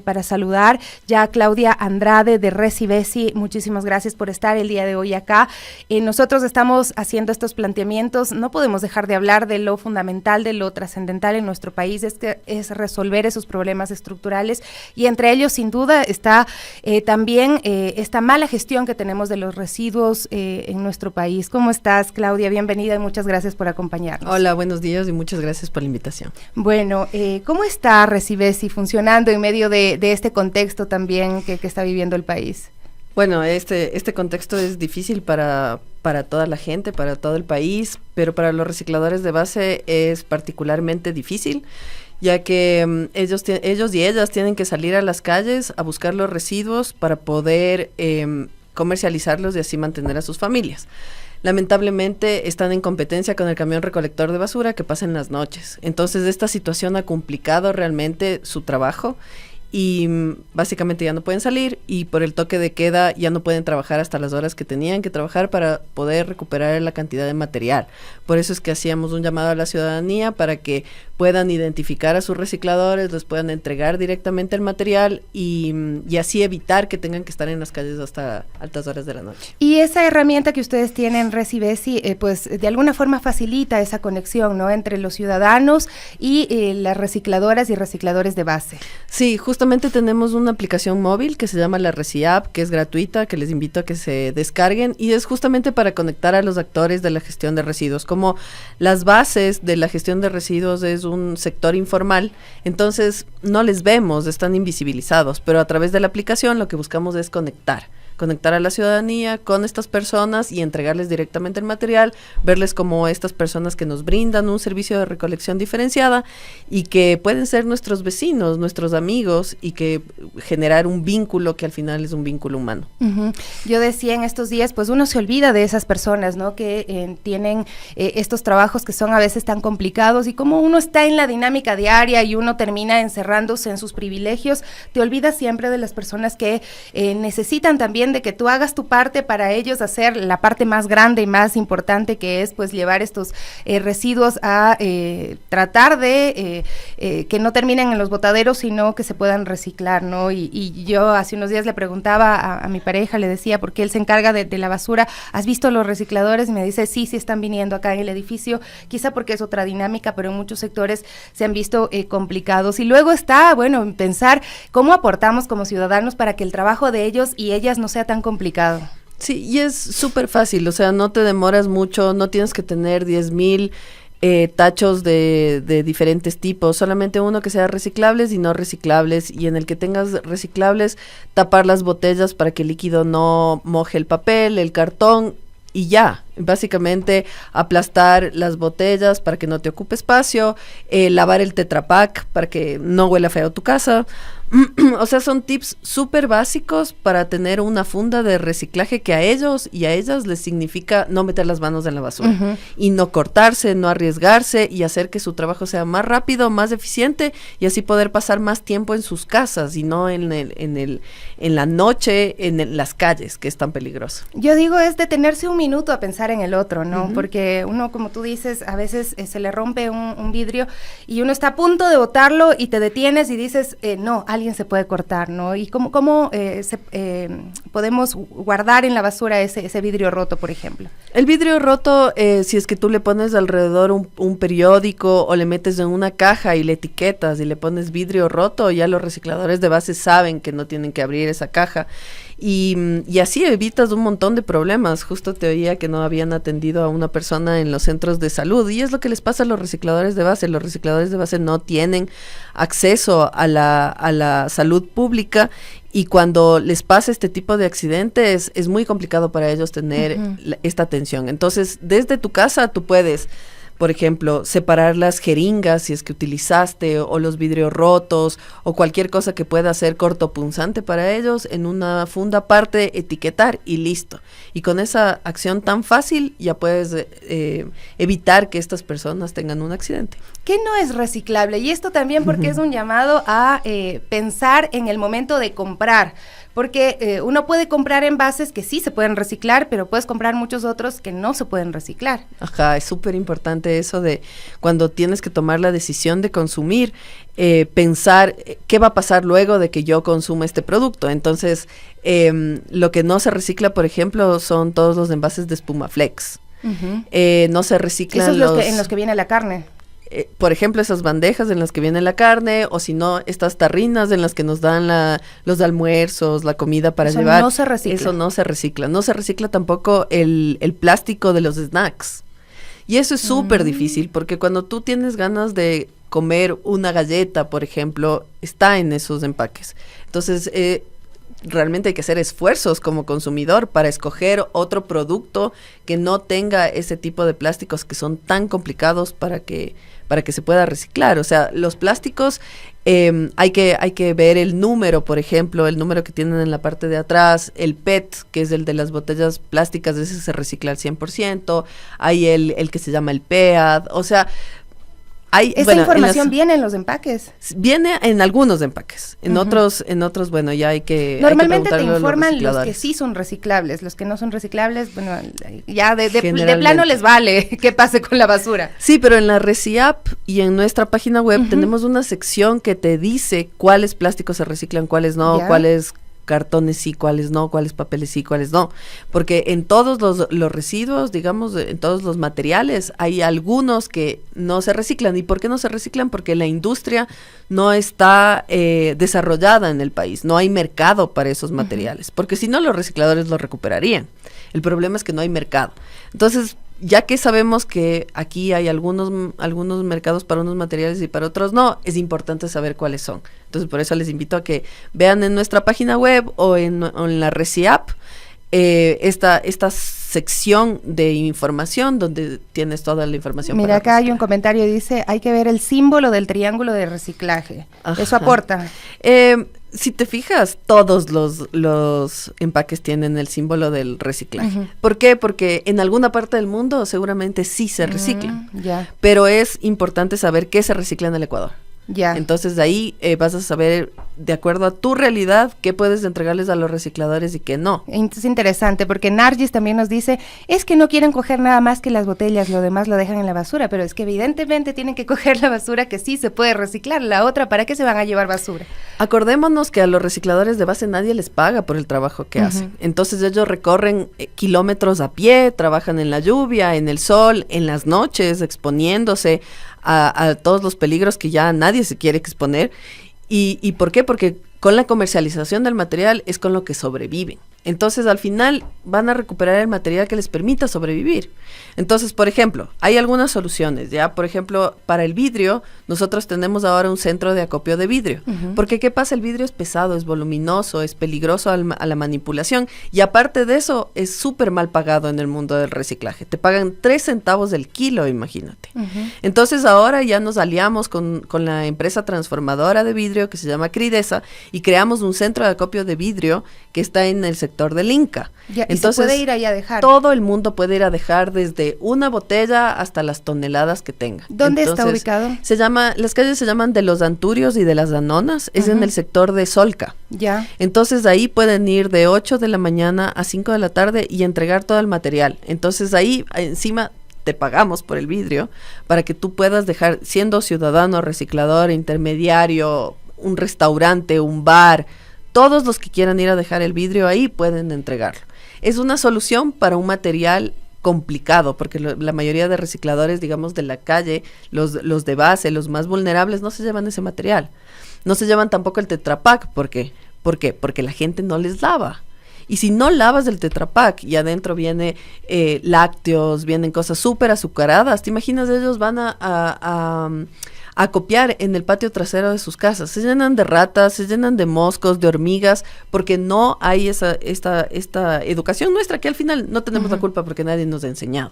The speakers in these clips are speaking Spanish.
Para saludar ya a Claudia Andrade de Recibesi. Muchísimas gracias por estar el día de hoy acá. Nosotros estamos haciendo estos planteamientos, no podemos dejar de hablar de lo fundamental, de lo trascendental en nuestro país, es resolver esos problemas estructurales, y entre ellos sin duda está también esta mala gestión que tenemos de los residuos en nuestro país. ¿Cómo estás, Claudia? Bienvenida y muchas gracias por acompañarnos. Hola, buenos días y muchas gracias por la invitación. Bueno, ¿cómo está Recibesi funcionando en medio de este contexto también que está viviendo el país? Bueno, este contexto es difícil para toda la gente, para todo el país, pero para los recicladores de base es particularmente difícil, ya que ellos y ellas tienen que salir a las calles a buscar los residuos para poder comercializarlos y así mantener a sus familias. Lamentablemente están en competencia con el camión recolector de basura que pasa en las noches. Entonces esta situación ha complicado realmente su trabajo y básicamente ya no pueden salir, y por el toque de queda ya no pueden trabajar hasta las horas que tenían que trabajar para poder recuperar la cantidad de material. Por eso es que hacíamos un llamado a la ciudadanía para que puedan identificar a sus recicladores, les puedan entregar directamente el material y así evitar que tengan que estar en las calles hasta altas horas de la noche. Y esa herramienta que ustedes tienen, Recibesi, pues de alguna forma facilita esa conexión, ¿no?, entre los ciudadanos y las recicladoras y recicladores de base. Sí, justamente tenemos una aplicación móvil que se llama la ReciApp, que es gratuita, que les invito a que se descarguen, y es justamente para conectar a los actores de la gestión de residuos. Como las bases de la gestión de residuos es un sector informal, entonces no les vemos, están invisibilizados, pero a través de la aplicación lo que buscamos es conectar a la ciudadanía con estas personas y entregarles directamente el material, verles como estas personas que nos brindan un servicio de recolección diferenciada y que pueden ser nuestros vecinos, nuestros amigos, y que generar un vínculo que al final es un vínculo humano. Uh-huh. Yo decía en estos días, pues uno se olvida de esas personas, ¿no?, que tienen estos trabajos que son a veces tan complicados, y como uno está en la dinámica diaria y uno termina encerrándose en sus privilegios, te olvidas siempre de las personas que necesitan también de que tú hagas tu parte para ellos hacer la parte más grande y más importante, que es pues llevar estos residuos a tratar de que no terminen en los botaderos, sino que se puedan reciclar, ¿no? Y yo hace unos días le preguntaba a mi pareja, le decía, porque él se encarga de la basura, ¿has visto los recicladores? Y me dice, sí están viniendo acá en el edificio, quizá porque es otra dinámica, pero en muchos sectores se han visto complicados. Y luego está, bueno, pensar cómo aportamos como ciudadanos para que el trabajo de ellos y ellas no sea tan complicado. Sí, y es súper fácil, o sea, no te demoras mucho, no tienes que tener 10,000 tachos de diferentes tipos, solamente uno que sea reciclables y no reciclables, y en el que tengas reciclables, tapar las botellas para que el líquido no moje el papel, el cartón, y ya, básicamente aplastar las botellas para que no te ocupe espacio, lavar el Tetra Pak para que no huela feo tu casa. O sea, son tips súper básicos para tener una funda de reciclaje que a ellos y a ellas les significa no meter las manos en la basura, uh-huh, y no cortarse, no arriesgarse, y hacer que su trabajo sea más rápido, más eficiente, y así poder pasar más tiempo en sus casas y no en la noche, las calles, que es tan peligroso. Yo digo, es detenerse un minuto a pensar en el otro, ¿no? Uh-huh. Porque uno, como tú dices, a veces se le rompe un vidrio y uno está a punto de botarlo y te detienes y dices, no, alguien se puede cortar, ¿no? Y cómo podemos guardar en la basura ese vidrio roto, por ejemplo. El vidrio roto, si es que tú le pones alrededor un periódico o le metes en una caja y le etiquetas y le pones vidrio roto, ya los recicladores de base saben que no tienen que abrir esa caja. Y así evitas un montón de problemas. Justo te oía que no habían atendido a una persona en los centros de salud, y es lo que les pasa a los recicladores de base. Los recicladores de base no tienen acceso a la salud pública, y cuando les pasa este tipo de accidentes es muy complicado para ellos tener, uh-huh, esta atención. Entonces, desde tu casa tú puedes, por ejemplo, separar las jeringas si es que utilizaste, o los vidrios rotos, o cualquier cosa que pueda ser cortopunzante para ellos, en una funda aparte, etiquetar y listo. Y con esa acción tan fácil ya puedes evitar que estas personas tengan un accidente. ¿Qué no es reciclable? Y esto también porque es un llamado a pensar en el momento de comprar. porque uno puede comprar envases que sí se pueden reciclar, pero puedes comprar muchos otros que no se pueden reciclar. Ajá, es súper importante eso de cuando tienes que tomar la decisión de consumir, pensar qué va a pasar luego de que yo consuma este producto. Entonces, lo que no se recicla, por ejemplo, son todos los envases de Espumaflex. No se reciclan Esos en los que viene la carne. Por ejemplo, esas bandejas en las que viene la carne, o si no, estas tarrinas en las que nos dan los almuerzos, la comida para llevar. No se recicla. Eso no se recicla. No se recicla tampoco el plástico de los snacks. Y eso es súper difícil, porque cuando tú tienes ganas de comer una galleta, por ejemplo, está en esos empaques. Entonces, realmente hay que hacer esfuerzos como consumidor para escoger otro producto que no tenga ese tipo de plásticos que son tan complicados para que se pueda reciclar. O sea, los plásticos, hay que ver el número, por ejemplo, el número que tienen en la parte de atrás, el PET, que es el de las botellas plásticas, ese se recicla al 100%, hay el que se llama el PEAD, o sea, ¿Esa información viene en los empaques? Viene en algunos empaques, en otros, bueno, ya hay que normalmente te informan los que sí son reciclables, los que no son reciclables, bueno, ya de plano les vale que pase con la basura. Sí, pero en la ReciApp y en nuestra página web tenemos una sección que te dice cuáles plásticos se reciclan, cuáles no, cuáles cartones sí, cuáles no, cuáles papeles sí, cuáles no, porque en todos los residuos, digamos, en todos los materiales, hay algunos que no se reciclan. ¿Y por qué no se reciclan? Porque la industria no está desarrollada en el país, no hay mercado para esos materiales, porque si no los recicladores los recuperarían. El problema es que no hay mercado. Entonces, ya que sabemos que aquí hay algunos mercados para unos materiales y para otros no, es importante saber cuáles son. Entonces, por eso les invito a que vean en nuestra página web o en la ReciApp esta sección de información donde tienes toda la información. Mira, acá hay un comentario, dice, hay que ver el símbolo del triángulo de reciclaje. Ajá. ¿Eso aporta? Si te fijas, todos los empaques tienen el símbolo del reciclaje. ¿Por qué? Porque en alguna parte del mundo seguramente sí se reciclan, pero es importante saber qué se recicla en el Ecuador. Entonces de ahí vas a saber, de acuerdo a tu realidad, qué puedes entregarles a los recicladores y qué no. Es interesante, porque Nargis también nos dice, es que no quieren coger nada más que las botellas, lo demás lo dejan en la basura, pero es que evidentemente tienen que coger la basura que sí se puede reciclar, la otra, ¿para qué se van a llevar basura? Acordémonos que a los recicladores de base nadie les paga por el trabajo que hacen, entonces ellos recorren kilómetros a pie, trabajan en la lluvia, en el sol, en las noches, exponiéndose a todos los peligros que ya nadie se quiere exponer. ¿Y por qué? Porque con la comercialización del material es con lo que sobreviven. Entonces, al final, van a recuperar el material que les permita sobrevivir. Entonces, por ejemplo, hay algunas soluciones, ¿ya? Por ejemplo, para el vidrio, nosotros tenemos ahora un centro de acopio de vidrio. Porque, ¿qué pasa? El vidrio es pesado, es voluminoso, es peligroso a la manipulación. Y aparte de eso, es súper mal pagado en el mundo del reciclaje. Te pagan 3 centavos del kilo, imagínate. Entonces, ahora ya nos aliamos con la empresa transformadora de vidrio que se llama Cridesa y creamos un centro de acopio de vidrio que está en el sector del Inca. Entonces, se puede ir ahí a dejar. Todo el mundo puede ir a dejar desde una botella hasta las toneladas que tenga. ¿Dónde está ubicado? Las calles se llaman de los Anturios y de las Danonas, es en el sector de Solca. Entonces ahí pueden ir de 8 de la mañana a 5 de la tarde y entregar todo el material. Entonces ahí encima te pagamos por el vidrio para que tú puedas dejar, siendo ciudadano, reciclador, intermediario, un restaurante, un bar, todos los que quieran ir a dejar el vidrio ahí pueden entregarlo. Es una solución para un material complicado, porque la mayoría de recicladores, digamos, de la calle, los de base, los más vulnerables, no se llevan ese material. No se llevan tampoco el Tetra Pak. ¿Por qué? ¿Por qué? Porque la gente no les lava. Y si no lavas el Tetra Pak y adentro viene lácteos, vienen cosas súper azucaradas, ¿te imaginas? Ellos van a copiar en el patio trasero de sus casas. Se llenan de ratas, se llenan de moscos, de hormigas, porque no hay esta educación nuestra, que al final no tenemos la culpa porque nadie nos ha enseñado.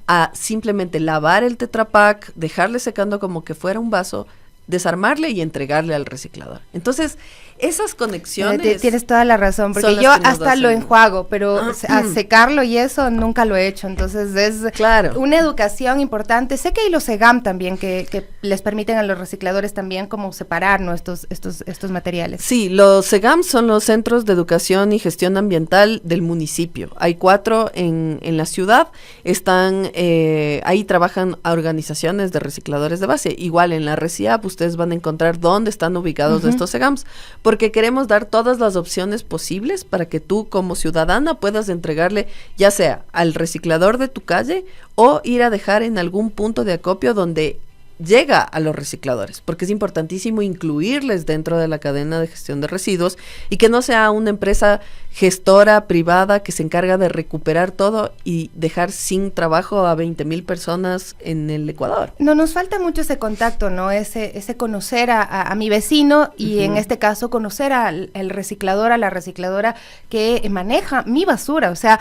A simplemente lavar el Tetra Pak, dejarle secando como que fuera un vaso, desarmarle y entregarle al reciclador. Entonces, esas conexiones... Tienes toda la razón, porque yo hasta lo enjuago, pero a secarlo y eso nunca lo he hecho. Entonces, es una educación importante. Sé que hay los SEGAM también, que les permiten a los recicladores también como separar, ¿no?, estos materiales. Sí, los SEGAM son los Centros de Educación y Gestión Ambiental del municipio. Hay 4 en la ciudad. Están, ahí trabajan organizaciones de recicladores de base. Igual en la RECIAP ustedes van a encontrar dónde están ubicados estos SEGAMs, porque queremos dar todas las opciones posibles para que tú como ciudadana puedas entregarle ya sea al reciclador de tu calle o ir a dejar en algún punto de acopio donde llega a los recicladores, porque es importantísimo incluirles dentro de la cadena de gestión de residuos y que no sea una empresa gestora privada que se encarga de recuperar todo y dejar sin trabajo a 20,000 personas en el Ecuador. No, nos falta mucho ese contacto, ¿no? Ese conocer a mi vecino y en este caso conocer al reciclador, a la recicladora que maneja mi basura. O sea,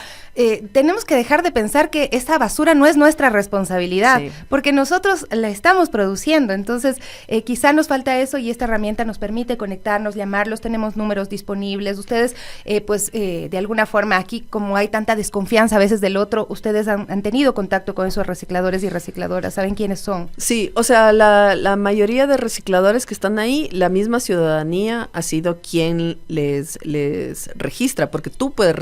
tenemos que dejar de pensar que esa basura no es nuestra responsabilidad, porque nosotros la estamos produciendo. Entonces, quizá nos falta eso y esta herramienta nos permite conectarnos, llamarlos, tenemos números disponibles. Ustedes, de alguna forma aquí, como hay tanta desconfianza a veces del otro, ustedes han tenido contacto con esos recicladores y recicladoras, ¿saben quiénes son? Sí, o sea, la mayoría de recicladores que están ahí, la misma ciudadanía ha sido quien les registra, porque tú puedes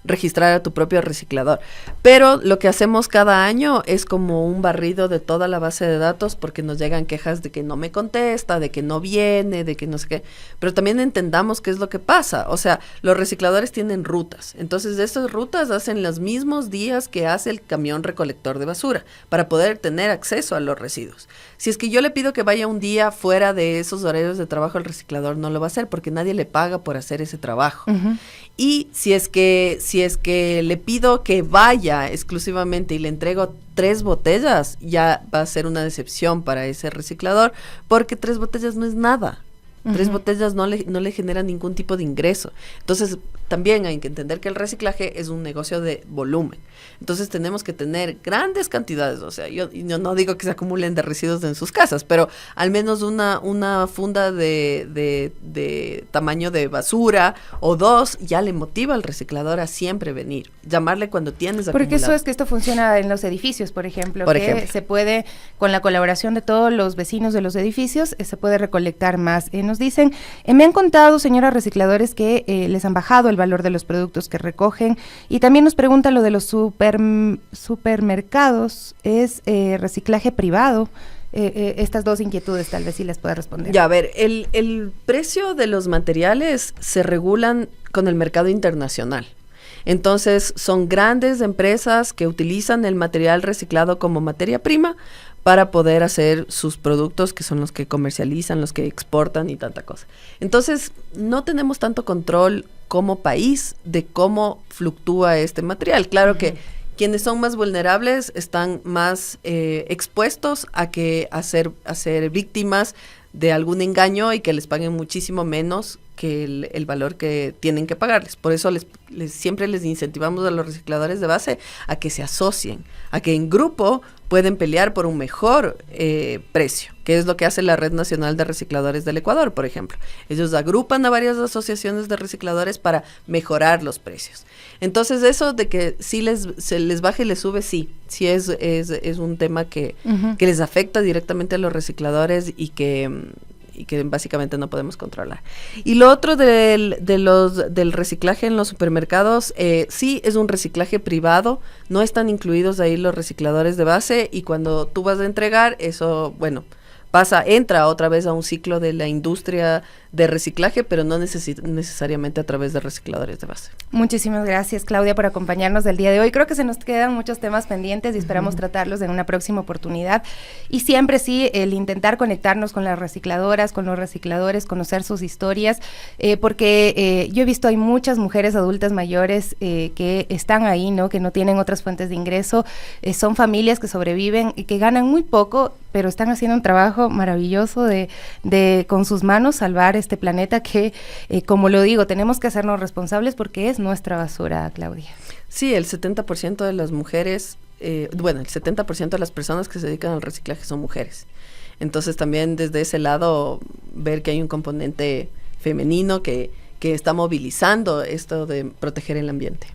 registrar a tu propio reciclador, pero lo que hacemos cada año es como un barrido de toda la base de datos, porque nos llegan quejas de que no me contesta, de que no viene, de que no sé qué, pero también entendamos qué es lo que pasa. O sea, los recicladores tienen rutas, entonces de esas rutas hacen los mismos días que hace el camión recolector de basura, para poder tener acceso a los residuos. Si es que yo le pido que vaya un día fuera de esos horarios de trabajo, el reciclador no lo va a hacer, porque nadie le paga por hacer ese trabajo. Y si es que le pido que vaya exclusivamente y le entrego 3 botellas, ya va a ser una decepción para ese reciclador, porque 3 botellas no es nada. 3 botellas no le generan ningún tipo de ingreso. Entonces, también hay que entender que el reciclaje es un negocio de volumen. Entonces, tenemos que tener grandes cantidades. O sea, yo no digo que se acumulen de residuos en sus casas, pero al menos una funda de tamaño de basura o 2 ya le motiva al reciclador a siempre venir. Llamarle cuando tienes acumulado. Porque eso es que esto funciona en los edificios, por ejemplo. Se puede, con la colaboración de todos los vecinos de los edificios, se puede recolectar más. Nos dicen, me han contado, señora recicladores, que les han bajado el valor de los productos que recogen, y también nos pregunta lo de los supermercados, es reciclaje privado. Estas 2 inquietudes tal vez sí les pueda responder. Ya, a ver, el precio de los materiales se regulan con el mercado internacional. Entonces, son grandes empresas que utilizan el material reciclado como materia prima para poder hacer sus productos, que son los que comercializan, los que exportan y tanta cosa. Entonces, no tenemos tanto control como país de cómo fluctúa este material. Claro que quienes son más vulnerables están más expuestos a ser víctimas de algún engaño y que les paguen muchísimo menos que el valor que tienen que pagarles. Por eso siempre les incentivamos a los recicladores de base a que se asocien, a que en grupo pueden pelear por un mejor precio, que es lo que hace la Red Nacional de Recicladores del Ecuador, por ejemplo. Ellos agrupan a varias asociaciones de recicladores para mejorar los precios. Entonces, eso de que sí se les baja y les sube, sí es un tema que les afecta directamente a los recicladores y que básicamente no podemos controlar. Y lo otro del reciclaje en los supermercados, sí es un reciclaje privado, no están incluidos ahí los recicladores de base, y cuando tú vas a entregar, eso, bueno, entra otra vez a un ciclo de la industria de reciclaje, pero no necesariamente a través de recicladores de base. Muchísimas gracias, Claudia, por acompañarnos del día de hoy. Creo que se nos quedan muchos temas pendientes y esperamos tratarlos en una próxima oportunidad. Y siempre sí, el intentar conectarnos con las recicladoras, con los recicladores, conocer sus historias, porque yo he visto hay muchas mujeres adultas mayores que están ahí, ¿no? Que no tienen otras fuentes de ingreso, son familias que sobreviven y que ganan muy poco, pero están haciendo un trabajo maravilloso de con sus manos salvar este planeta que, como lo digo, tenemos que hacernos responsables porque es nuestra basura, Claudia. Sí, el 70% de las mujeres, el 70% de las personas que se dedican al reciclaje son mujeres. Entonces también desde ese lado ver que hay un componente femenino que está movilizando esto de proteger el ambiente.